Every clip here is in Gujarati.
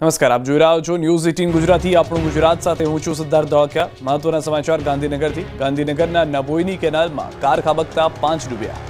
નમસ્કાર, આપ જોઈ રહ્યા છો ન્યૂઝ 18 ગુજરાતી. આપણું ગુજરાત સાથે હું છું સિદ્ધાર્થ ધોળકિયા. મહત્વના સમાચાર ગાંધીનગરથી. ગાંધીનગરના નભોઈની કેનાલમાં કાર ખાબકતા 5 ડૂબ્યા.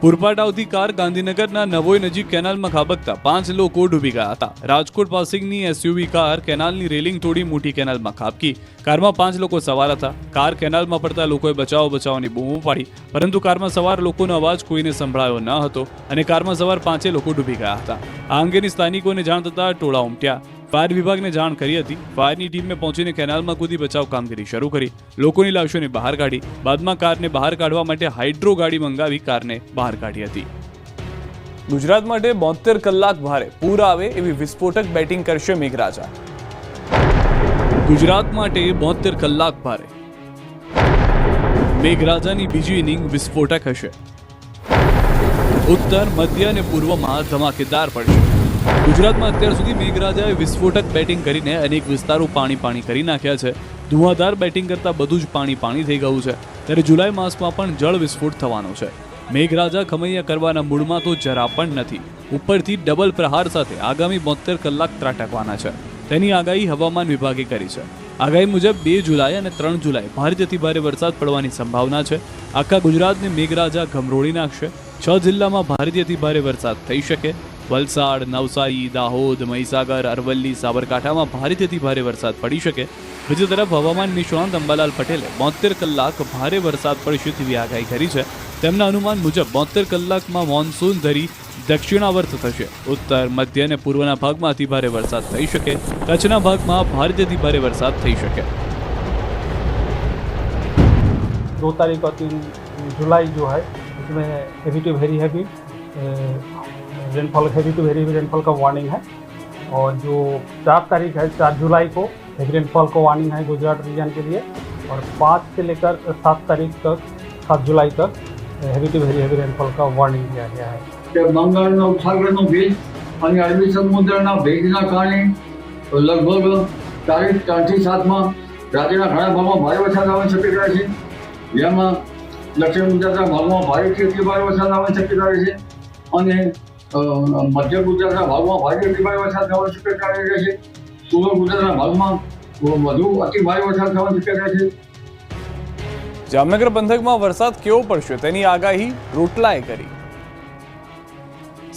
પૂરપાટ આવતી કાર ગાંધીનગરના નભોઈ નજીક કેનાલમાં ખાબકતા 5 લોકો ડૂબી ગયા હતા. રાજકોટ પાસિંગની એસયુવી કાર કેનાલની રેલિંગ તોડી મોટી કેનાલમાં ખાબકી. કારમાં 5 લોકો સવાર હતા. કાર કેનાલમાં પડતા લોકોએ બચાવની બૂમો પાડી, પરંતુ કારમાં સવાર લોકોનો અવાજ કોઈને સંભળાયો ન હતો અને કારમાં સવાર 5 લોકો ડૂબી ગયા હતા. આ અંગેની સ્થાનિકોને જાણ થતાં ટોળા ઉમટ્યા. ફાયર વિભાગને જાણ કરી હતી. ફાયરની ટીમે પહોંચીને કેનાલમાં કૂદી બચાવ કામગીરી શરૂ કરી. લોકોની લાશોને બહાર કાઢી. બાદમાં કારને બહાર કાઢવા માટે હાઇડ્રો ગાડી મંગાવી કારને બહાર કાઢી હતી. ગુજરાત માટે 72 કલાક ભારે પૂર આવે એવી વિસ્ફોટક બેટિંગ કરશે મેઘરાજા. ગુજરાત માટે 72 કલાક ભારે. મેઘરાજાની બીજી ઇનિંગ વિસ્ફોટક હશે. ઉત્તર, મધ્ય અને પૂર્વમાં ધમાકેદાર પડશે. ગુજરાતમાં અત્યાર સુધી મેઘરાજાએ વિસ્ફોટક બેટિંગ કરીને અનેક વિસ્તારો પાણી કરી નાખ્યા છે. ધુઆધાર બેટિંગ કરતાં બધું જ પાણી થઈ ગયું છે. ત્યારે જુલાઈ માસમાં પણ જળ વિસ્ફોટ થવાનો છે. મેઘરાજા ખમૈયા કરવાના મૂડમાં તો જરા પણ નથી. ઉપરથી ડબલ પ્રહાર સાથે આગામી 72 કલાક ત્રાટકવાના છે. તેની આગાહી હવામાન વિભાગે કરી છે. આગાહી મુજબ 2 જુલાઈ અને 3 જુલાઈ ભારેથી અતિ ભારે વરસાદ પડવાની સંભાવના છે. આખા ગુજરાતને મેઘરાજા ગમરોળી નાખશે. 6 જિલ્લામાં ભારેથી અતિ ભારે વરસાદ થઈ શકે. વલસાડ, નવસારી, દાહોદ, મહીસાગર, અરવલ્લી, સાબરકાંઠામાં ભારેથી અતિ ભારે વરસાદ પડી શકે. બીજી તરફ હવામાન નિષ્ણાંત અંબાલાલ પટેલે 72 કલાક ભારે વરસાદ પડશે તેવી આગાહી કરી છે. તેમના અનુમાન મુજબ 72 કલાકમાં મોન્સૂન ધરી દક્ષિણાવર્ત થશે. ઉત્તર, મધ્ય અને પૂર્વના ભાગમાં અતિ ભારે વરસાદ થઈ શકે. કચ્છના ભાગમાં ભારેથી અતિ ભારે વરસાદ થઈ શકે. 2 तारीख और 3 जुलाई जो है इसमें heavy to very heavy rainfall, heavy to very heavy rainfall का वार्निंग है. और जो 4 तारीख है 4 जुलाई को हेवी रेनफॉल का वार्निंग है गुजरात रीजन के लिए. और 5 से लेकर 7 तारीख तक 7 जुलाई तक heavy to very heavy rainfall का वार्निंग दिया गया है. બંગાળનો ઉપસાગરનો ભેજ અને અરબી સમુદ્રના ભેજના કારણે લગભગ તારીખ 3 થી 7માં રાજ્યના ઘણા ભાગમાં ભારે વરસાદ આવવાની શક્યતા છે. જેમાં દક્ષિણ ગુજરાતના ભાગમાં ભારેથી અતિ ભારે વરસાદ આવવાની શક્યતા છે અને મધ્ય ગુજરાતના ભાગમાં ભારે અતિ ભારે વરસાદ થવાની શક્યતા રહે છે. પૂર્વ ગુજરાતના ભાગમાં વધુ અતિ ભારે વરસાદ થવાની શક્યતા છે. જામનગર પંથકમાં વરસાદ કેવો પડશે તેની આગાહી રોટલાએ કરી.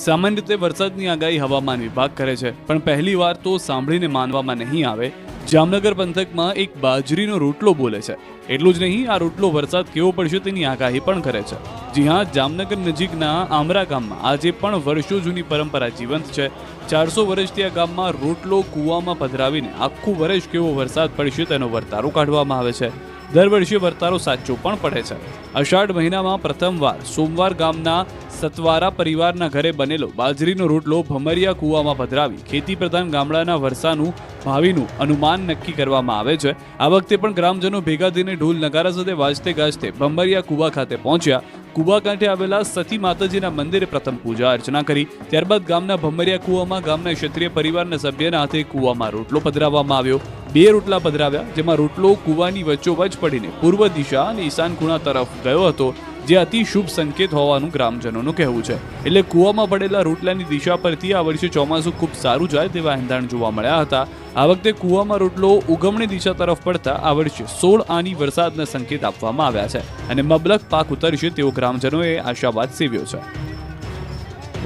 સામાન્ય રીતે વરસાદની આગાહી હવામાન વિભાગ કરે છે, પણ પહેલી વાર તો સાંભળીને માનવામાં નહીં આવે. જામનગર પંથકમાં એક બાજરીનો રોટલો બોલે છે. એટલું જ નહીં, આ રોટલો વરસાદ કેવો પડશે તેની આગાહી પણ કરે છે. જી હા, જામનગર નજીકના આમરા ગામમાં આજે પણ વર્ષો જૂની પરંપરા જીવંત છે. 400 વર્ષથી આ ગામમાં રોટલો કૂવામાં પધરાવીને આખું વર્ષ કેવો વરસાદ પડશે તેનો વર્તારો કાઢવામાં આવે છે. દર વર્ષે વર્તારો સાચો પણ પડે છે. અષાઢ મહિનામાં પ્રથમવાર સોમવાર ગામના સતવારા પરિવારના ઘરે બનેલો બાજરીનો રોટલો ભમરિયા કૂવામાં પધરાવી ખેતી પ્રધાન ગામડાના વર્ષાનું ભાવિનું અનુમાન નક્કી કરવામાં આવે છે. આ વખતે પણ ગ્રામજનો ભેગા થઈને ઢોલ નગારા સાથે વાજતે ગાજતે ભમરિયા કૂવા ખાતે પહોંચ્યા. કૂવા કાંઠે આવેલા સતી માતાજીના મંદિરે પ્રથમ પૂજા અર્ચના કરી. ત્યારબાદ ગામના ભમરિયા કૂવામાં ગામના ક્ષત્રિય પરિવારના સભ્યના હાથે કૂવામાં રોટલો પધરાવવામાં આવ્યો. 2 રોટલા પધરાવ્યા, જેમાં રોટલો કૂવાની વચ્ચોવચ પડીને પૂર્વ દિશા અને ઈશાન ખૂણા તરફ ગયો હતો, જે અતિ શુભ સંકેત હોવાનું ગ્રામજનોનું કહેવું છે. એટલે કૂવામાં પડેલા રોટલાની દિશા પરથી આ વર્ષે ચોમાસું ખૂબ સારું જાય તેવા એંધાણ જોવા મળ્યા હતા. આ વખતે કૂવામાં રોટલો ઉગમણી દિશા તરફ પડતા આ વર્ષે 16 આની વરસાદના સંકેત આપવામાં આવ્યા છે અને મબલક પાક ઉતરશે તેવો ગ્રામજનોએ આશાવાદ સેવ્યો છે.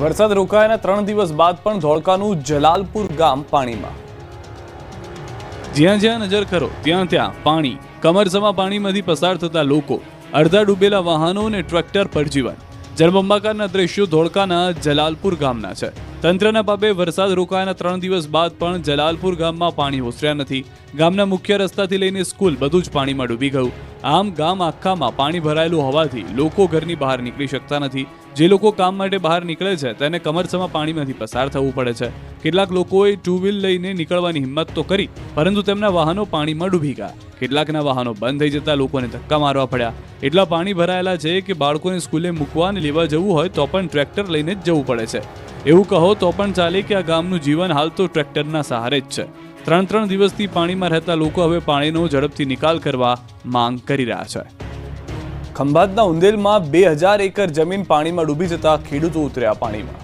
વરસાદ રોકાયાના 3 દિવસ બાદ પણ ધોળકાનું જલાલપુર ગામ પાણીમાં. જ્યાં નજર કરો ત્યાં પાણી. કમરસમાં પાણીમાંથી પસાર થતા લોકો, અડધા ડૂબેલા વાહનો અને ટ્રેક્ટર પર જીવન. જળબંબાકારના દ્રશ્યો ધોળકાના જલાલપુર ગામના છે. તંત્રના પાપે વરસાદ રોકાયાના 3 દિવસ બાદ પણ જલાલપુર ગામમાં પાણી ઓસર્યા નથી. ગામના મુખ્ય રસ્તાથી લઈને સ્કૂલ બધું જ પાણીમાં ડૂબી ગયું. આમ ગામ આખામાં પાણી ભરાયેલું હોવાથી લોકો ઘરની બહાર નીકળી શકતા નથી. જે લોકો કામ માટે બહાર નીકળે છે તેને કમરસમાં પાણીમાંથી પસાર થવું પડે છે. કેટલાક લોકોએ 2 વ્હીલ લઈને નીકળવાની હિંમત તો કરી, પરંતુ તેમના વાહનો પાણીમાં ડૂબી ગયા. કેટલાકના વાહનો બંધ થઈ જતા લોકોને ધક્કા મારવા પડ્યા. એટલા પાણી ભરાયેલા છે કે બાળકોને સ્કૂલે મૂકવા અને લેવા જવું હોય તો પણ ટ્રેક્ટર લઈને જ જવું પડે છે. એવું કહો તો પણ ચાલે કે આ ગામનું જીવન હાલ તો ટ્રેક્ટરના સહારે જ છે. 3 દિવસથી પાણીમાં રહેતા લોકો હવે પાણીનો ઝડપથી નિકાલ કરવા માંગ કરી રહ્યા છે. ખંભાતના ઉંદેલમાં 2000 એકર જમીન પાણીમાં ડૂબી જતા ખેડૂતો ઉતર્યા પાણીમાં.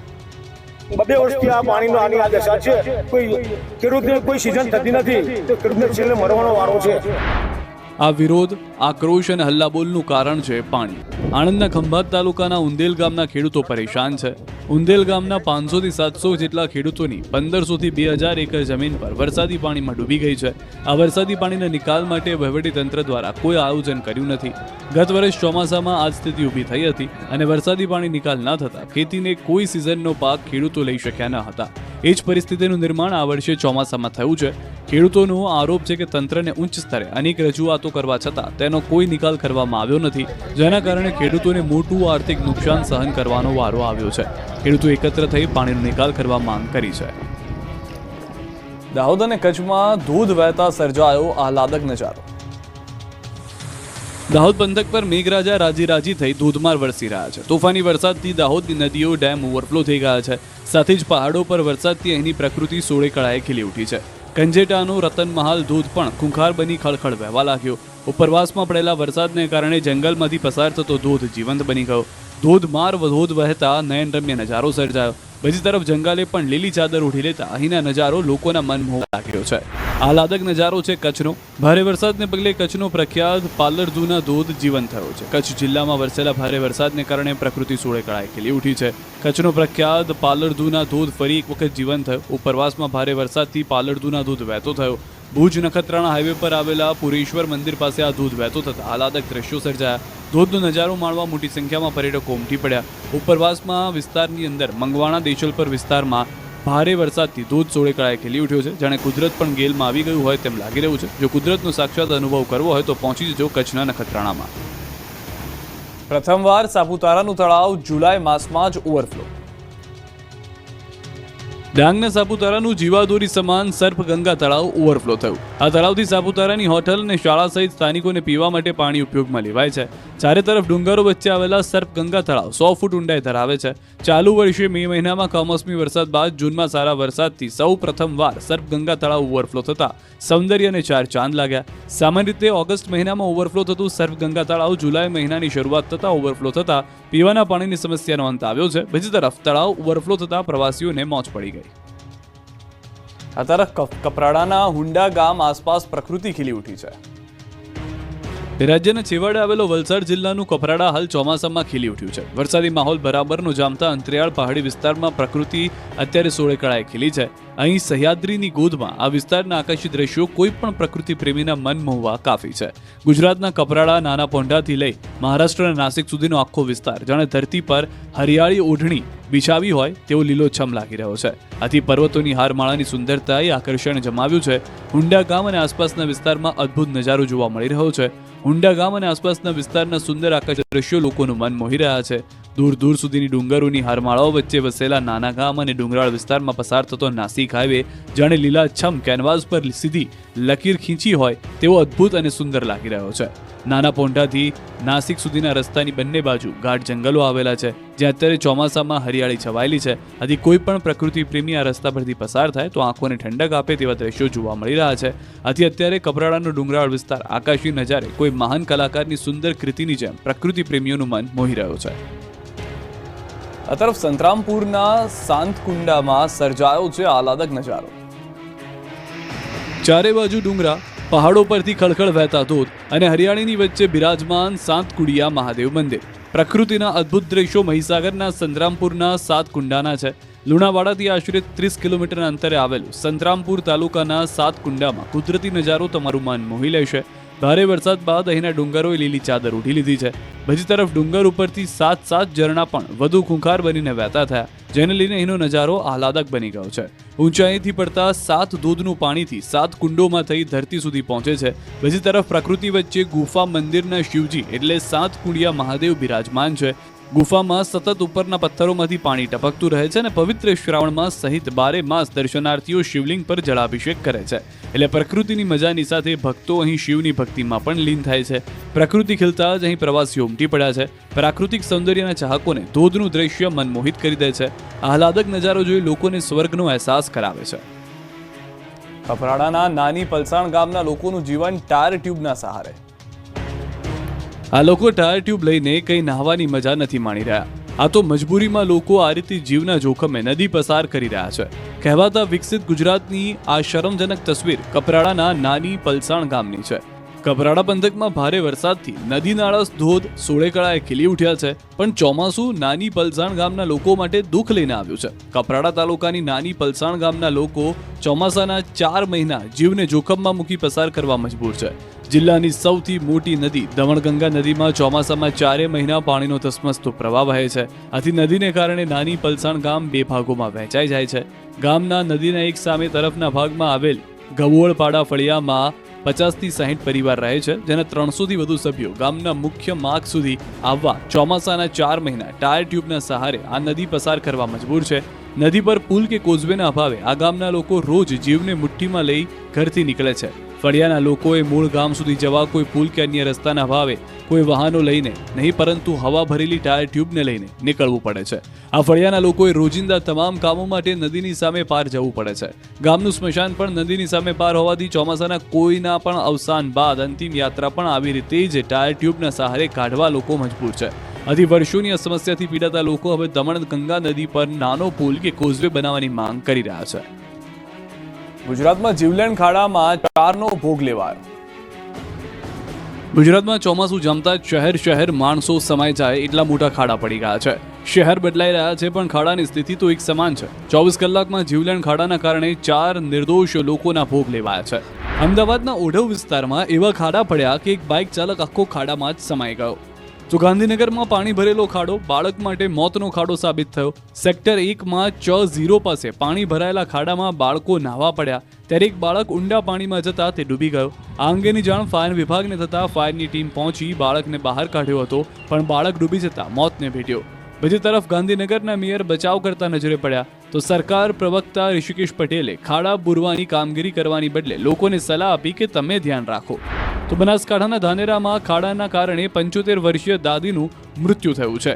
2 વર્ષથી આ પાણીનો આની આ દશા છે. કોઈ ખેડૂતને કોઈ સિઝન થતી નથી તો ખેડૂતને છેલ્લે મરવાનો વારો છે. આ વિરોધ, આક્રોશ અને હલ્લાબોલનું કારણ છે પાણી. આણંદના ખંભાત તાલુકાના ઉંદેલ ગામના ખેડૂતો પરેશાન છે. ઉંદેલ ગામના 500 થી 700 જેટલા ખેડૂતોની 1500 થી 2000 એકર જમીન પર વરસાદી પાણીમાં ડૂબી ગઈ છે. આ વરસાદી પાણીના નિકાલ માટે વહીવટીતંત્ર દ્વારા કોઈ આયોજન કર્યું નથી. ગત વર્ષ ચોમાસામાં આ સ્થિતિ ઊભી થઈ હતી અને વરસાદી પાણી નિકાલ ન થતા ખેતીને કોઈ સિઝનનો પાક ખેડૂતો લઈ શક્યા ન હતા. એ જ પરિસ્થિતિનું નિર્માણ આ વર્ષે ચોમાસામાં થયું છે. ખેડૂતોનો આરોપ છે કે તંત્રને ઉચ્ચ સ્તરે અનેક રજૂઆતો કરવા છતાં તેનો કોઈ નિકાલ કરવામાં આવ્યો નથી, જેના કારણે ખેડૂતોને મોટું આર્થિક નુકસાન સહન કરવાનો વારો આવ્યો છે. ખેડૂતો એકત્ર થઈ પાણીનો નિકાલ કરવા માંગ કરી છે. દાહોદ અને કચ્છમાં ધોધ વહેતા સર્જાયો આહલાદક નજારો. દાહોદ પંથક પર મેઘરાજા રાજી થઈ ધોધમાર વરસી રહ્યા છે. તોફાની વરસાદથી દાહોદની નદીઓ, ડેમ ઓવરફ્લો થઈ ગયા છે. સાથે જ પહાડો પર વરસાદથી અહીંની પ્રકૃતિ સોળે કળાએ ખીલી ઉઠી છે. કંજેટાનો રતનમહાલ ધોધ પણ ખૂંખાર બની ખળખળ વહેવા લાગ્યો. ઉપરવાસમાં પડેલા વરસાદને કારણે જંગલમાંથી પસાર થતો ધોધ જીવંત બની ગયો. ધોધમાર ધોધ વહેતા નયનરમ્ય નજારો સર્જાયો. બીજી તરફ જંગલે પણ લીલી ચાદર ઓઢી લેતા અહીંના નજારો લોકોના મન મોહવા લાગ્યો છે. આહલાદક નજારો છે કચ્છનો. ભારે વરસાદને પગલે કચ્છનો પ્રખ્યાત પાલરધુના ધોધ જીવંત થયો છે. કચ્છ જિલ્લામાં વરસેલા ભારે વરસાદને કારણે પ્રકૃતિ સોળે કળાએ ખીલી ઉઠી છે. કચ્છનો પ્રખ્યાત પાલરધુના ધોધ ફરી એક વખત જીવંત થયો. ઉપરવાસમાં ભારે વરસાદથી પાલરધુના ધોધ વહેતો થયો. ભુજ નખત્રાણા હાઈવે પર આવેલા પુરેશ્વર મંદિર પાસે આ ધોધ વહેતો થતા આહલાદક દ્રશ્યો સર્જાયા. ધોધનો નજારો માણવા મોટી સંખ્યામાં પર્યટકો ઉમટી પડ્યા. ઉપરવાસમાં વિસ્તારની અંદર મંગવાણા દેશલપર વિસ્તારમાં ભારે વરસાદથી ધોધ સોળે કળાએ ખીલી ઉઠ્યો છે. જાણે કુદરત પણ ગેલમાં આવી ગયું હોય તેમ લાગી રહ્યું છે. જો કુદરતનો સાક્ષાત અનુભવ કરવો હોય તો પહોંચી જજો કચ્છના નખત્રાણામાં. પ્રથમવાર સાપુતારાનું તળાવ જુલાઈ માસમાં જ ઓવરફ્લો. ડાંગના સાપુતારાનું જીવાદોરી સમાન સર્પગંગા તળાવ ઓવરફ્લો થયું. આ તળાવથી સાપુતારાની હોટલ અને શાળા સહિત સ્થાનિકોને પીવા માટે પાણી ઉપયોગમાં લેવાય છે. ચારે તરફ ડુંગરો વચ્ચે આવેલા સર્પગંગા તળાવ 100 ફૂટ ઊંડાઈ ધરાવે છે. ચાલુ વર્ષે મે મહિનામાં કમોસમી વરસાદ બાદ જૂનમાં સારા વરસાદથી સૌ પ્રથમવાર સર્પગંગા તળાવ ઓવરફ્લો થતા સૌંદર્યને 4 ચાંદ લાગ્યા. સામાન્ય રીતે ઓગસ્ટ મહિનામાં ઓવરફ્લો થતું સર્પગંગા તળાવ જુલાઈ મહિનાની શરૂઆત થતા ઓવરફ્લો થતા પીવાના પાણીની સમસ્યાનો અંત આવ્યો છે. બીજી તરફ તળાવ ઓવરફ્લો થતા પ્રવાસીઓને મોજ પડી ગઈ. આ તરફ કપરાડાના હુંડા ગામ આસપાસ પ્રકૃતિ ખીલી ઉઠી છે. રાજ્યના છેવાડે આવેલો વલસાડ જિલ્લાનું કપરાડા હાલ ચોમાસામાં ખીલી ઉઠ્યું છે. વરસાદી માહોલ બરાબરનો જામતા અંતરિયાળ પહાડી વિસ્તારમાં પ્રકૃતિ અત્યારે સોળે કળાએ ખીલી છે. અહીં સહ્યાદ્રીની ગોદમાં આ વિસ્તારના આકાશી દ્રશ્યો કોઈ પણ પ્રકૃતિ પ્રેમીના મન મોહવા કાફી છે. ગુજરાતના કપરાડા, નાના પોંઢાથી લઈ મહારાષ્ટ્રના નાસિક સુધીનો આખો વિસ્તાર જાણે ધરતી પર હરિયાળી ઓઢણી બિછાવી હોય તેવો લીલોછમ લાગી રહ્યો છે. આથી પર્વતોની હારમાળાની સુંદરતાએ આકર્ષણ જમાવ્યું છે. હુંડા ગામ અને આસપાસના વિસ્તારમાં અદ્ભુત નજારો જોવા મળી રહ્યો છે. હુંડા ગામ અને આસપાસના વિસ્તારના સુંદર આકાશી દ્રશ્યો લોકોનું મન મોહી રહ્યા છે. દૂર દૂર સુધીની ડુંગરોની હારમાળાઓ વચ્ચે વસેલા નાના ગામ અને ડુંગરાળ વિસ્તારમાં પસાર થતો નાસિક હાઈવે જાણે લીલાછમ કેનવાસ પર સીધી લકીર ખીંચી હોય તેવો અદ્ભુત અને સુંદર લાગી રહ્યો છે. નાના પોંઢાથી નાસિક સુધીના રસ્તાની બંને બાજુ ગાઢ જંગલો આવેલા છે, જ્યાં અત્યારે ચોમાસામાં હરિયાળી છવાયેલી છે. આથી કોઈ પણ પ્રકૃતિ પ્રેમી આ રસ્તા પરથી પસાર થાય તો આંખોને ઠંડક આપે તેવા દ્રશ્યો જોવા મળી રહ્યા છે. આથી અત્યારે કપરાડાનો ડુંગરાળ વિસ્તાર આકાશી નજારે કોઈ મહાન કલાકારની સુંદર કૃતિની જેમ પ્રકૃતિ પ્રેમીઓનું મન મોહી રહ્યો છે. આ તરફ સંતરામપુરના સાંતકુંડામાં સર્જાયો છે આહલાદક નજારો. ચારે બાજુ ડુંગરા, પહાડો પરથી ખળખળ વહેતા ધોધ અને હરિયાળીની વચ્ચે બિરાજમાન સાંતકુડિયા મહાદેવ મંદિર. પ્રકૃતિના અદ્ભુત દ્રશ્યો મહીસાગરના સંતરામપુરના સાતકુંડાના છે. લુણાવાડાથી આશરે 30 કિલોમીટરના અંતરે આવેલું સંતરામપુર તાલુકાના સાતકુંડામાં કુદરતી નજારો તમારું મન મોહી લેશે. ભારે વરસાદ બાદ અહીંના ડુંગરોએ લીલી ચાદર ઓઢી લીધી છે. બીજી તરફ ડુંગર ઉપરથી 7 ઝરણા પણ વધુ ખૂંખાર બનીને વહેતા થયા, જેને લઈને અહીંનો નજારો આહલાદક બની ગયો છે. ઊંચાઈથી પડતા 7 ધોધનું પાણીથી 7 કુંડોમાં થઈ ધરતી સુધી પહોંચે છે. બીજી તરફ પ્રકૃતિ વચ્ચે ગુફા મંદિરના શિવજી એટલે સાતકુંડિયા મહાદેવ બિરાજમાન છે. ગુફામાં સતત ઉપરના પથ્થરોમાંથી પાણી ટપકતું રહે છે અને પવિત્ર શ્રાવણ માસ સહિત 12 માસ દર્શનાર્થીઓ શિવલિંગ પર જળાભિષેક કરે છે. એટલે પ્રકૃતિની મજાની સાથે ભક્તો અહીં શિવની ભક્તિમાં પણ લીન થાય છે. પ્રકૃતિ ખીલતા જ અહીં પ્રવાસીઓ ઉમટી પડ્યા છે. પ્રાકૃતિક સૌંદર્યના ચાહકોને ધોધનું દ્રશ્ય મનમોહિત કરી દે છે. આહલાદક નજારો જોઈ લોકોને સ્વર્ગનો અહેસાસ કરાવે છે. કપરાડાના નાની પલસાણ ગામના લોકોનું જીવન ટાયર ટ્યુબના સહારે. આ લોકો ટાયર ટ્યુબ લઈને કંઈ નહાવાની મજા નથી માણી રહ્યા. આ તો મજબૂરીમાં લોકો આ રીતે જીવના જોખમે નદી પસાર કરી રહ્યા છે. કહેવાતા વિકસિત ગુજરાતની આ શરમજનક તસવીર કપરાડાના નાની પલસાણ ગામની છે. કપરાડા પંથકમાં ભારે વરસાદથી નદી નાળા ધોધ સોળેકળાએ ખીલી ઉઠ્યા છે, પણ ચોમાસું નાની પલસાણ ગામના લોકો માટે દુઃખ લઈને આવ્યું છે. કપરાડા તાલુકાની નાની પલસાણ ગામના લોકો ચોમાસાના 4 મહિના જીવને જોખમમાં મૂકી પસાર કરવા મજબૂર છે. જિલ્લાની સૌથી મોટી નદી દમણગંગા નદીમાં ચોમાસામાં 4 મહિના પાણીનો ધસમસતો પ્રવાહ વહે છે. આથી નદીને કારણે નાની પલસાણ ગામ 2 ભાગોમાં વહેંચાઈ જાય છે. ગામના નદીના એક સામે તરફના ભાગમાં આવેલ ગવોળપાડા ફળિયામાં 50 થી 60 પરિવાર રહે છે, જેના 300 થી વધુ સભ્યો ગામના મુખ્ય માર્ગ સુધી આવવા ચોમાસાના 4 મહિના ટાયર ટ્યુબના સહારે આ નદી પસાર કરવા મજબૂર છે. નદી પર પુલ કે કોઝવેના અભાવે આ ગામના લોકો રોજ જીવને મુઠ્ઠીમાં લઈ ઘરથી નીકળે છે. ફળિયાના લોકોએ મૂળ ગામ સુધી જવા કોઈ પુલ કે અન્ય રસ્તાના અભાવે કોઈ વાહનો લઈને નહીં, પરંતુ હવા ભરેલી ટાયર ટ્યુબને લઈને નીકળવું પડે છે. આ ફળિયાના લોકોએ રોજિંદા તમામ કામો માટે નદીની સામે પાર જવું પડે છે. ગામનું સ્મશાન પણ નદીની સામે પાર હોવાથી ચોમાસાના કોઈના પણ અવસાન બાદ અંતિમ યાત્રા પણ આવી રીતે જ ટાયર ટ્યુબના સહારે કાઢવા લોકો મજબૂર છે. આથી વર્ષોની આ સમસ્યાથી પીડાતા લોકો હવે દમણગંગા નદી પર નાનો પુલ કે કોઝવે બનાવવાની માંગ કરી રહ્યા છે. ગુજરાતમાં જીવલેણ ખાડામાં 4નો ભોગ લેવાયો. ગુજરાતમાં ચોમાસું જમતા શહેર માણસો સમાઈ જાય એટલા મોટા ખાડા પડી ગયા છે. શહેર બદલાઈ રહ્યા છે, પણ ખાડાની સ્થિતિ તો એક સમાન છે. 24 કલાકમાં જીવલેણ ખાડાના કારણે 4 નિર્દોષ લોકોના ભોગ લેવાયા છે. અમદાવાદના ઓઢવ વિસ્તારમાં એવા ખાડા પડ્યા કે એક બાઇક ચાલક આખો ખાડામાં જ સમાઈ ગયો. તો ગાંધીનગરમાં પાણી ભરેલો ખાડો બાળક માટે મોતનો ખાડો સાબિત થયો. સેક્ટર 1માં ચ0 પાસે પાણી ભરાયેલા ખાડામાં બાળકો નાહવા પડ્યા, ત્યારે એક બાળક ઊંડા પાણીમાં જતા તે ડૂબી ગયો. આ અંગેની જાણ ફાયર વિભાગને થતા ફાયરની ટીમ પહોંચી બાળકને બહાર કાઢ્યો હતો, પણ બાળક ડૂબી જતા મોતને ભેટ્યો. બીજી તરફ ગાંધીનગરના મેયર બચાવ કરતા નજરે પડ્યા, તો સરકાર પ્રવક્તા ઋષિકેશ પટેલે ખાડા પૂરવાની કામગીરી કરવાની બદલે લોકોને સલાહ આપી કે તમે ધ્યાન રાખો. તો બનાસકાંઠાના ધાનેરામાં ખાડાના કારણે 75 વર્ષીય દાદીનું મૃત્યુ થયું છે.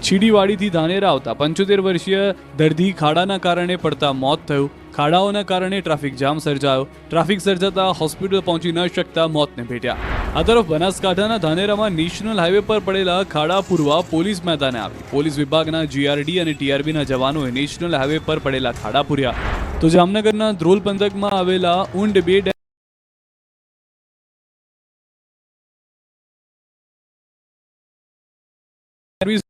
છીડીવાડીથી ધાનેરા આવતા 75 વર્ષીય દર્દી ખાડાના કારણે પડતા મોત થયું. ખાડાઓના કારણે ટ્રાફિક જામ સર્જાયો. ટ્રાફિક સર્જાતા હોસ્પિટલ પહોંચી ન શકતા મોતને ભેટ્યા. આ તરફ બનાસકાંઠાના ધાનેરામાં નેશનલ હાઈવે પર પડેલા ખાડા પૂરવા પોલીસ મેદાને આવી. પોલીસ વિભાગના જીઆરડી અને ટીઆરબીના જવાનોએ નેશનલ હાઈવે પર પડેલા ખાડા પૂર્યા. તો જામનગરના ધ્રોલ પંથકમાં આવેલા ઊંડ 2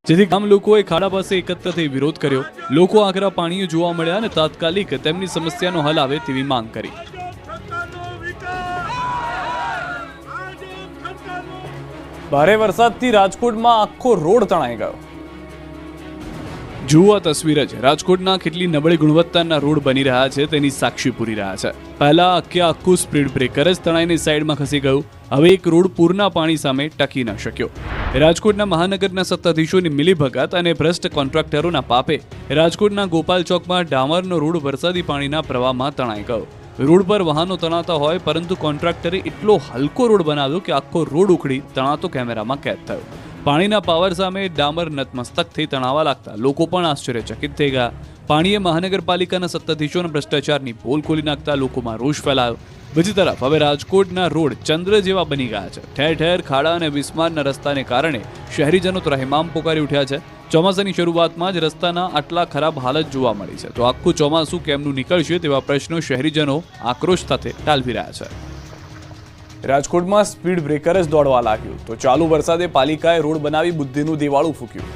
જેથી ગામ લોકોએ ખાડા પાસે એકત્ર થઈ વિરોધ કર્યો. લોકો આકરા પાણીએ જોવા મળ્યા અને તાત્કાલિક તેમની સમસ્યાનો હલ આવે તેવી માંગ કરી. ભારે વરસાદથી રાજકોટમાં આખો રોડ તણાઈ ગયો. જુઓ આ તસવીર જ રાજકોટના કેટલી નબળી ગુણવત્તાના રોડ બની રહ્યા છે તેની સાક્ષી પૂરી રહ્યા છે. પહેલા આખું સ્પીડ બ્રેકર જ તણાઈને સાઈડમાં ખસી ગયું. હવે એક રોડ પૂરના પાણી સામે ટકી ન શક્યો. રાજકોટના મહાનગરના સત્તાધીશોની મિલીભગત અને ભ્રષ્ટ કોન્ટ્રાક્ટરોના પાપે રાજકોટના ગોપાલ ચોકમાં ડામરનો રોડ વરસાદી પાણીના પ્રવાહમાં તણાઈ ગયો. રોડ પર વાહનો તણાતા હોય, પરંતુ કોન્ટ્રાક્ટરે એટલો હલકો રોડ બનાવ્યો કે આખો રોડ ઉખડી તણાતો કેમેરામાં કેદ થયો. પાણીના પાવર સામે ડામર નતમસ્તક થઈ તણાવા લાગતા લોકો પણ આશ્ચર્યચકિત થઈ ગયા. પાણીએ મહાનગરપાલિકાના સત્તાધીશોના ભ્રષ્ટાચારની પોલ ખોલી નાખતા લોકોમાં રોષ ફેલાયો. બીજી તરફ હવે રાજકોટના રોડ ચંદ્ર જેવા બની ગયા છે. ઠેર ઠેર ખાડા અને બિસ્મારના રસ્તાને કારણે શહેરીજનો ત્રહેમામ પોકારી ઉઠ્યા છે. ચોમાસાની શરૂઆતમાં જ રસ્તાના આટલા ખરાબ હાલત જોવા મળી છે, તો આખું ચોમાસું કેમનું નીકળશે તેવા પ્રશ્નો શહેરીજનો આક્રોશ સાથે ટાલવી રહ્યા છે. રાજકોટમાં સ્પીડ બ્રેકર જ દોડવા લાગ્યું, તો ચાલુ વરસાદે પાલિકાએ રોડ બનાવી બુદ્ધિનું દિવાળું ફૂક્યું.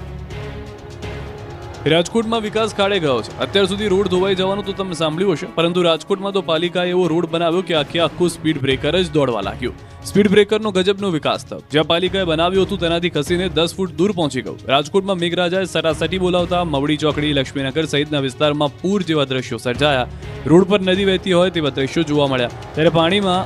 રાજકોટમાં વિકાસ ખાડે ગયો છે. અત્યાર સુધી રોડ ધોવાઈ જવાનું તો તમે સાંભળ્યું હશે, પરંતુ રાજકોટમાં તો પાલિકાએ એવો રોડ બનાવ્યો કે આખું સ્પીડ બ્રેકર જ દોડવા લાગ્યું. સ્પીડ બ્રેકરનો ગજબનો વિકાસ થયો. જ્યાં પાલિકાએ બનાવ્યું હતું તેનાથી ખસીને 10 ફૂટ દૂર પહોંચી ગયું. રાજકોટમાં મેઘરાજાએ સરાસરી બોલાવતા મવડી ચોકડી, લક્ષ્મીનગર સહિતના વિસ્તારમાં પૂર જેવા દ્રશ્યો સર્જાયા. રોડ પર નદી વહેતી હોય તેવા દ્રશ્યો જોવા મળ્યા. ત્યારે પાણીમાં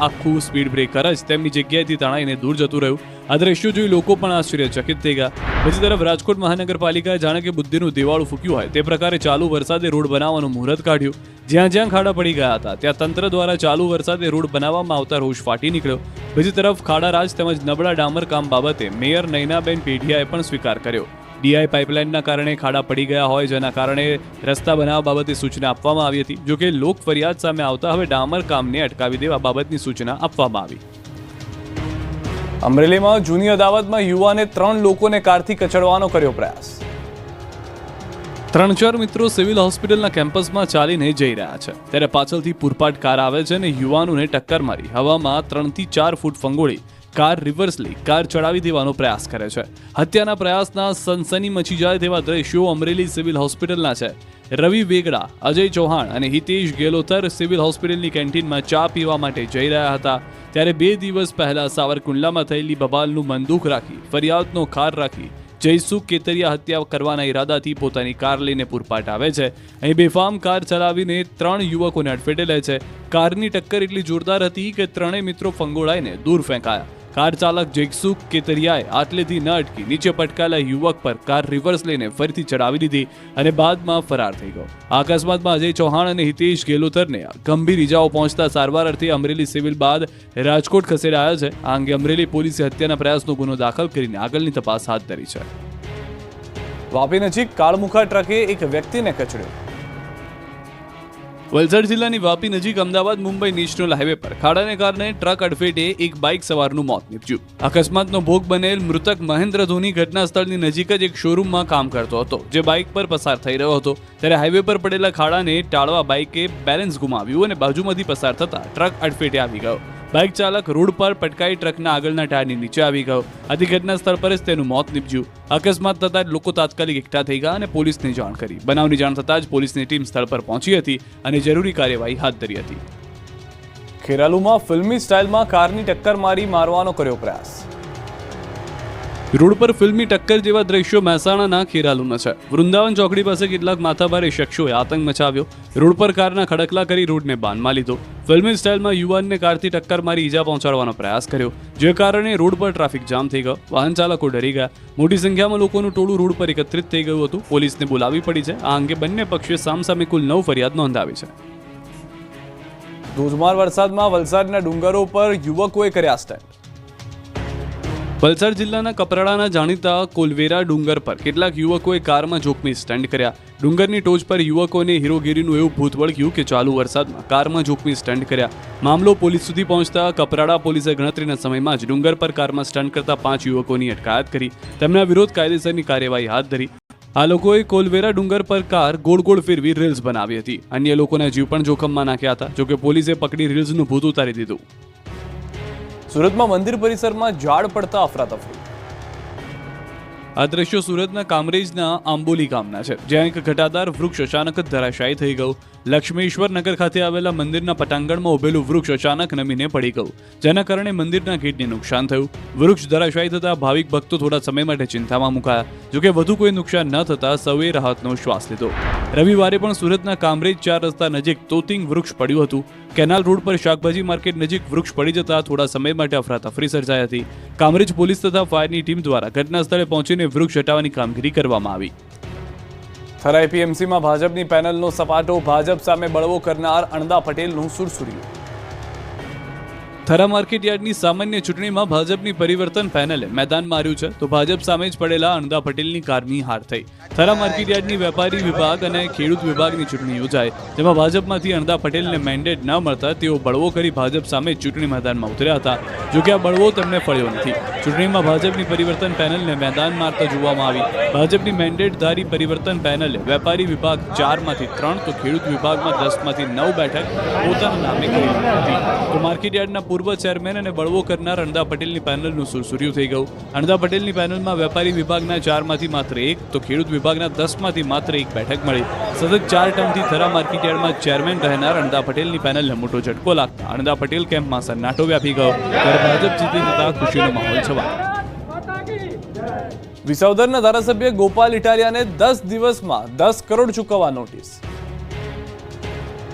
આખું સ્પીડ બ્રેકર જ તેમની જગ્યાએથી તણાઈને દૂર જતું રહ્યું. આ દ્રશ્યો જોઈ લોકો પણ આશ્ચર્યચકિત થઈ ગયા. બીજી તરફ રાજકોટ મહાનગરપાલિકાએ જાણે કે બુદ્ધિનું દિવાળું ફૂક્યું હોય તે પ્રકારે ચાલુ વરસાદે રોડ બનાવવાનું મુહૂર્ત કાઢ્યું. જ્યાં જ્યાં ખાડા પડી ગયા હતા ત્યાં તંત્ર દ્વારા ચાલુ વરસાદે રોડ બનાવવામાં આવતા રોષ ફાટી નીકળ્યો. બીજી તરફ ખાડા રાજ તેમજ નબળા ડામર કામ બાબતે મેયર નયનાબેન પેઢિયાએ પણ સ્વીકાર કર્યો. ડીઆઈ પાઇપલાઇનના કારણે ખાડા પડી ગયા હોય, જેના કારણે રસ્તા બનાવવા બાબતે સૂચના આપવામાં આવી હતી. જોકે લોક ફરિયાદ સામે આવતા હવે ડામર કામને અટકાવી દેવા બાબતની સૂચના આપવામાં આવી. અમરેલીમાં જૂની અદાવતમાં યુવાને 3 લોકોને કારથી કચડવાનો કર્યો પ્રયાસ. 3-4 મિત્રો સિવિલ હોસ્પિટલના કેમ્પસમાં ચાલીને જઈ રહ્યા છે ત્યારે પાછળથી પૂરપાટ કાર આવે છે અને યુવાનોને ટક્કર મારી હવામાં 3 થી 4 ફૂટ ફંગોળી કાર રિવર્સ લઈ કાર ચડાવી દેવાનો પ્રયાસ કરે છે. હત્યાના પ્રયાસના સનસની મચી જાય તેવા દ્રશ્યો અમરેલી સિવિલ હોસ્પિટલના છે. રવિ વેગડા, અજય ચૌહાણ અને હિતેશ ગેલોતર સિવિલ હોસ્પિટલની કેન્ટીનમાં ચા પીવા માટે જઈ રહ્યા હતા ત્યારે 2 દિવસ પહેલા સાવરકુંડલામાં થયેલી બબાલનું મનદુખ રાખી ફરિયાદનો ખાર રાખી જયસુખ કેતરિયા હત્યા કરવાના ઈરાદાથી પોતાની કાર લઈને પૂરપાટ આવે છે. અહીં બેફામ કાર ચલાવીને 3 યુવકોને અડફેટે લે છે. કારની ટક્કર એટલી જોરદાર હતી કે 3 મિત્રો ફંગોળાઈને દૂર ફેંકાયા. કાર ચાલક જયસુખ કેતરિયાએ આટલેથી ન અટકી નીચે પટકાયેલા યુવક પર કાર રિવર્સ લઈને ફરીથી ચડાવી દીધી અને બાદમાં ફરાર થઈ ગયો. આ અકસ્માતમાં અજય ચૌહાણ અને હિતેશ ગેલોતરને ગંભીર ઇજાઓ પહોંચતા સારવાર અર્થે અમરેલી સિવિલ બાદ રાજકોટ ખસેડાયા છે. આ અંગે અમરેલી પોલીસે હત્યાના પ્રયાસનો ગુનો દાખલ કરીને આગળની તપાસ હાથ ધરી છે. વાપી નજીક કાળમુખા ટ્રકે એક વ્યક્તિને કચડ્યો. વલસાડ જિલ્લાની વાપી નજીક અમદાવાદ મુંબઈ નેશનલ હાઈવે પર ખાડાને કારણે ટ્રક અડફેટે એક બાઇક સવારનું મોત નીપજ્યું. અકસ્માતનો ભોગ બનેલ મૃતક મહેન્દ્ર ધોની ઘટના સ્થળની નજીક જ એક શોરૂમમાં કામ કરતો હતો જે બાઇક પર પસાર થઈ રહ્યો હતો ત્યારે હાઈવે પર પડેલા ખાડાને ટાળવા બાઇકે બેલેન્સ ગુમાવ્યું અને બાજુમાંથી પસાર થતા ટ્રક અડફેટે આવી ગયો. બાઇક ચાલક રોડ પર પટકાઈ ટ્રકના આગળના ટાયરની નીચે આવી ગયો. આથી ઘટના સ્થળ પર જ તેનું મોત નીપજ્યું. અકસ્માત થતાં લોકો તાત્કાલિક એકઠા થઈ ગયા અને પોલીસને જાણ કરી. બનાવની જાણ થતાં જ પોલીસની ટીમ સ્થળ પર પહોંચી હતી અને જરૂરી કાર્યવાહી હાથ ધરી હતી. ખેરાલુમાં ફિલ્મી સ્ટાઇલમાં કારની ટક્કર મારી મારવાનો કર્યો પ્રયાસ. રોડ પર ફિલ્મી ટક્કર જેવા દ્રશ્યો મહેસાણાના ખેરાલુના છે. વૃંદાવન ચોકડી પાસે કેટલાક માથાભારે શખ્સોએ આતંક મચાવ્યો. રોડ પર કારના ખડકલા કરી રોડને બાનમાં લીધો. ફિલ્મી સ્ટાઇલમાં યુવાનને કારથી ટક્કર મારી ઈજા પહોંચાડવાનો પ્રયાસ કર્યો જે કારણે રોડ પર ટ્રાફિક જામ થઈ ગયો. વાહન ચાલકો ડરી ગયા. મોટી સંખ્યામાં લોકોનું ટોળું રોડ પર એકત્રિત થઈ ગયું હતું. પોલીસને બોલાવી પડી છે. આ અંગે બંને પક્ષે સામસામે કુલ 9 ફરિયાદ નોંધાવી છે. ધોધમાર વરસાદમાં વલસાડના ડુંગરો પર યુવકોએ કર્યા સ્ટેન્ડ. વલસાડ જિલ્લાના કપરાડાના જાણીતા કોલવેરા ડુંગર પર કેટલાક યુવકોએ કારમાં જોખમી સ્ટન્ટ કર્યા. ડુંગરની ટોચ પર યુવકોને હીરોગીરીનું એવું ભૂત વળગ્યું કે ચાલુ વરસાદમાં કારમાં જોખમી સ્ટન્ટ કર્યા. મામલો પોલીસ સુધી પહોંચતા કપરાડા પોલીસે ગણતરીના સમયમાં જ ડુંગર પર કારમાં સ્ટન્ટ કરતા 5 યુવકોની અટકાયત કરી. તેમના વિરોધ કાયદેસરની કાર્યવાહી હાથ ધરી. આ લોકોએ કોલવેરા ડુંગર પર કાર ગોળ ગોળ ફેરવી રીલ્સ બનાવી હતી. અન્ય લોકોના જીવ પણ જોખમમાં નાખ્યા હતા. જોકે પોલીસે પકડી રીલ્સનું ભૂત ઉતારી દીધું. સુરતમાં મંદિર પરિસરમાં ઝાડ પડતા અફરાતફરી. આ દ્રશ્યો સુરતના કામરેજના આંબોલી ગામના છે જ્યાં એક ઘટાદાર વૃક્ષ અચાનક જ ધરાશાયી થઈ ગયું. લક્ષ્મેશ્વર નગર ખાતે આવેલા મંદિરના પટાંગણમાં ઉભેલું વૃક્ષ અચાનક નમીને પડી ગયું જેના કારણે મંદિરના ગેટને નુકસાન થયું. વૃક્ષ ધરાશાયી થતા ભાવિક ભક્તો થોડા સમય માટે ચિંતામાં મુકાયા. જોકે વધુ કોઈ નુકસાન ન થતા સૌએ રાહતનો શ્વાસ લીધો. રવિવારે પણ સુરતના કામરેજ 4 રસ્તા નજીક તોતિંગ વૃક્ષ પડ્યું હતું. કેનાલ રોડ પર શાકભાજી માર્કેટ નજીક વૃક્ષ પડી જતા થોડા સમય માટે અફરાતફરી સર્જાઈ હતી. કામરેજ પોલીસ તથા ફાયરની ટીમ દ્વારા ઘટના સ્થળે પહોંચીને વૃક્ષ હટાવવાની કામગીરી કરવામાં આવી. થરા એપીએમસીમાં ભાજપની પેનલનો સપાટો. ભાજપ સામે બળવો કરનાર અણદા પટેલનું સુરસુર્યું. થરા માર્કેટ યાર્ડની સામાન્ય ચૂંટણીમાં ભાજપની પરિવર્તન પેનલે મેદાન માર્યું છે તો ભાજપ સામે જ પડેલા અણદા પટેલની કારની હાર થઈ. થરા માર્કેટ યાર્ડની વેપારી વિભાગ અને ખેડૂત વિભાગની ચૂંટણી યોજાઈ જેમાં ભાજપમાંથી અણદા પટેલને મેન્ડેટ ન મળતા તેઓ બળવો કરી ભાજપ સામે ચૂંટણી મેદાનમાં ઉતર્યા હતા. જોકે આ બળવો તેમને ફળ્યો નથી. ચૂંટણીમાં ભાજપની પરિવર્તન પેનલને મેદાન મારતા જોવામાં આવી. ભાજપની મેન્ડેટધારી પરિવર્તન પેનલે વેપારી વિભાગ 4માંથી 3 તો ખેડૂત વિભાગમાં 10માંથી 9 બેઠક પોતાના નામે કરી હતી. તો માર્કેટ યાર્ડના પૂર્વ ચેરમેન અને બળવો કરનાર અણદા પટેલની પેનલનું સુરસુર્યું થઈ ગયું. અણદા પટેલની પેનલમાં વેપારી વિભાગના 4માંથી માત્ર 1 તો ખેડૂત વિભાગના 10માંથી માત્ર 1 બેઠક મળી. સતત 4 ટર્મથી થરા માર્કેટ યાર્ડમાં ચેરમેન રહેનાર અણદા પટેલની પેનલને મોટો ઝટકો લાગતા અણદા પટેલ કેમ્પમાં સન્નાટો વ્યાપી ગયો ત્યારે ભાજપ જીતી જતા ખુશીનો માહોલ છવાયો. વિસાવદરના ધારાસભ્ય ગોપાલ ઇટાલિયાને 10 દિવસમાં 10 કરોડ ચૂકવવા નોટિસ.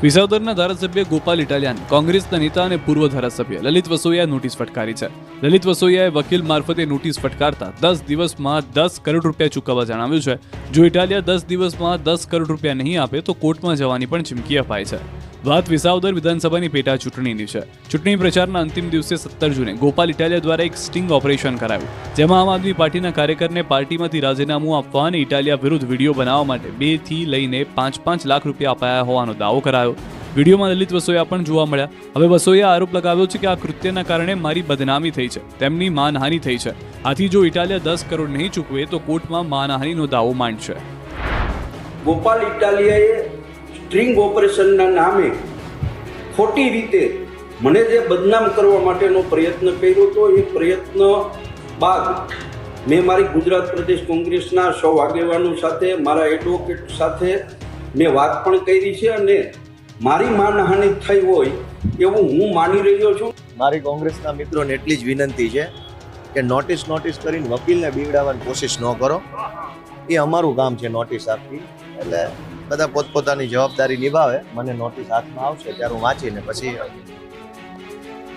વિસાવદરના ધારાસભ્ય ગોપાલ ઇટાલિયાને કોંગ્રેસના નેતા અને પૂર્વ ધારાસભ્ય લલિત વસોયાએ નોટિસ ફટકારી છે. લલિત વસોયાએ વકીલ મારફતે નોટિસ ફટકારતા 10 દિવસમાં 10 કરોડ રૂપિયા ચૂકવવા જણાવ્યું છે. જો ઇટાલિયા 10 દિવસમાં 10 કરોડ રૂપિયા નહીં આપે તો કોર્ટમાં જવાની પણ ચીમકી અપાઈ છે. વાત વિસાવદર વિધાનસભાની પેટા ચૂંટણીની છે. ચૂંટણી પ્રચારના અંતિમ દિવસે 17 જૂને ગોપાલ ઇટાલિયા દ્વારા એક સ્ટિંગ ઓપરેશન કરાયું જેમાં આમ આદમી પાર્ટીના કાર્યકરને પાર્ટીમાંથી રાજીનામું આપવા અને ઇટાલિયા વિરુદ્ધ વિડીયો બનાવવા માટે 2 થી લઈને 5 લાખ રૂપિયા અપાયા હોવાનો દાવો કરાયો. વિડીયોમાં લલિત વસોયા પણ જોવા મળ્યા. હવે વસોયા આરોપ લગાવ્યો છે કે આ કૃત્યના કારણે મારી બદનામી થઈ છે, તેમની માનહાનિ થઈ છે. આથી જો ઇટાલિયા 10 કરોડ નહીં ચૂકવે તો કોર્ટમાં માનહાનિનો દાવો માંડશે. ગોપાલ ઇટાલિયાએ સ્ટ્રિંગ ઓપરેશનના નામે ખોટી રીતે મને જે બદનામ કરવા માટેનો પ્રયત્ન કર્યો હતો, એ પ્રયત્ન બાદ મેં મારી ગુજરાત પ્રદેશ કોંગ્રેસના સૌ આગેવાનો સાથે, મારા એડવોકેટ સાથે મેં વાત પણ કરી છે અને મારી માનહાનિ થઈ હોય એવું હું માની રહ્યો છું. મારી કોંગ્રેસના મિત્રોને એટલી જ વિનંતી છે કે નોટિસ કરીને વકીલને બીવડાવવાની કોશિશ ન કરો. એ અમારું કામ છે નોટિસ આપવી. એટલે બધા પોતપોતાની જવાબદારી નિભાવે. મને નોટિસ હાથમાં આવશે ત્યારે હું વાંચીને પછી.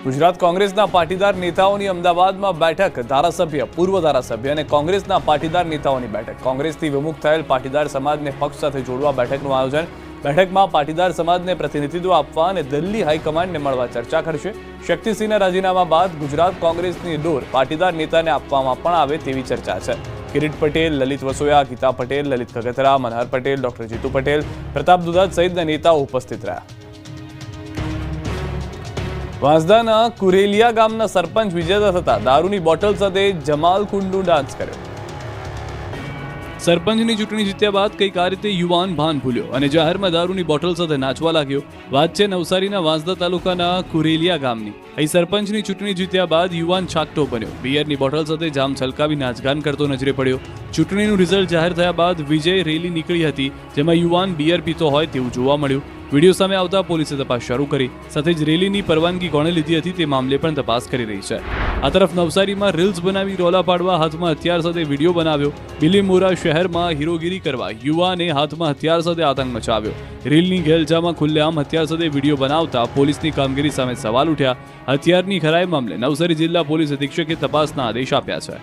ગુજરાત કોંગ્રેસના પાટીદાર નેતાઓની અમદાવાદમાં બેઠક. ધારાસભ્ય, પૂર્વ ધારાસભ્ય અને કોંગ્રેસના પાટીદાર નેતાઓની બેઠક. કોંગ્રેસથી વિમુખ થયેલ પાટીદાર સમાજને પક્ષ સાથે જોડવા બેઠકનું આયોજન. બેઠકમાં પાટીદાર સમાજને પ્રતિનિધિત્વ આપવા અને દિલ્હી હાઈકમાન્ડને મળવા ચર્ચા કરશે. શક્તિસિંહના રાજીનામા બાદ ગુજરાત કોંગ્રેસની ડોર પાટીદાર નેતાને આપવામાં પણ આવે તેવી ચર્ચા છે. કિરીટ પટેલ, લલિત વસોયા, ગીતા પટેલ, લલિત ખગતરા, મનહર પટેલ, ડોક્ટર જીતુ પટેલ, પ્રતાપ દુધાત સહિતના નેતાઓ ઉપસ્થિત રહ્યા. વાંસદાના કુરેલિયા ગામના સરપંચ વિજેતા થતા દારૂની બોટલ સાથે જમાલ કુંડુ ડાન્સ કર્યો. સરપંચની ચૂંટણી જીત્યા બાદ કંઈક આ રીતે યુવાન ભાન ભૂલ્યો અને જાહેરમાં દારૂની બોટલ સાથે નાચવા લાગ્યો. વાત છે નવસારીના વાંસદા તાલુકાના કુરેલિયા ગામની. અહીં સરપંચની ચૂંટણી જીત્યા બાદ યુવાન છાકટો બન્યો. બિયરની બોટલ સાથે જામ છલકાવી નાચગાન કરતો નજરે પડ્યો. ચૂંટણીનું રિઝલ્ટ જાહેર થયા બાદ વિજય રેલી નીકળી હતી, જેમાં યુવાન બિયર પીતો હોય તેવું જોવા મળ્યું. વિડીયો સામે આવતા પોલીસે તપાસ શરૂ કરી. સાથે જ રેલીની પરવાનગી કોણે લીધી હતી તે મામલે પણ તપાસ કરી રહી છે. આ તરફ નવસારીમાં રીલ્સ બનાવી રોલા પાડવા, હાથમાં હથિયાર સાથે વિડીયો બનાવ્યો. બિલીમોરા શહેરમાં હીરોગીરી કરવા યુવાને હાથમાં હથિયાર સાથે આતંક મચાવ્યો. રીલની ઘેલછામાં ખુલ્લેઆમ હથિયાર સાથે વિડીયો બનાવતા પોલીસની કામગીરી સામે સવાલ ઉઠ્યા. હથિયારની ખરાઈ મામલે નવસારી જિલ્લા પોલીસ અધિક્ષકે તપાસના આદેશ આપ્યા છે.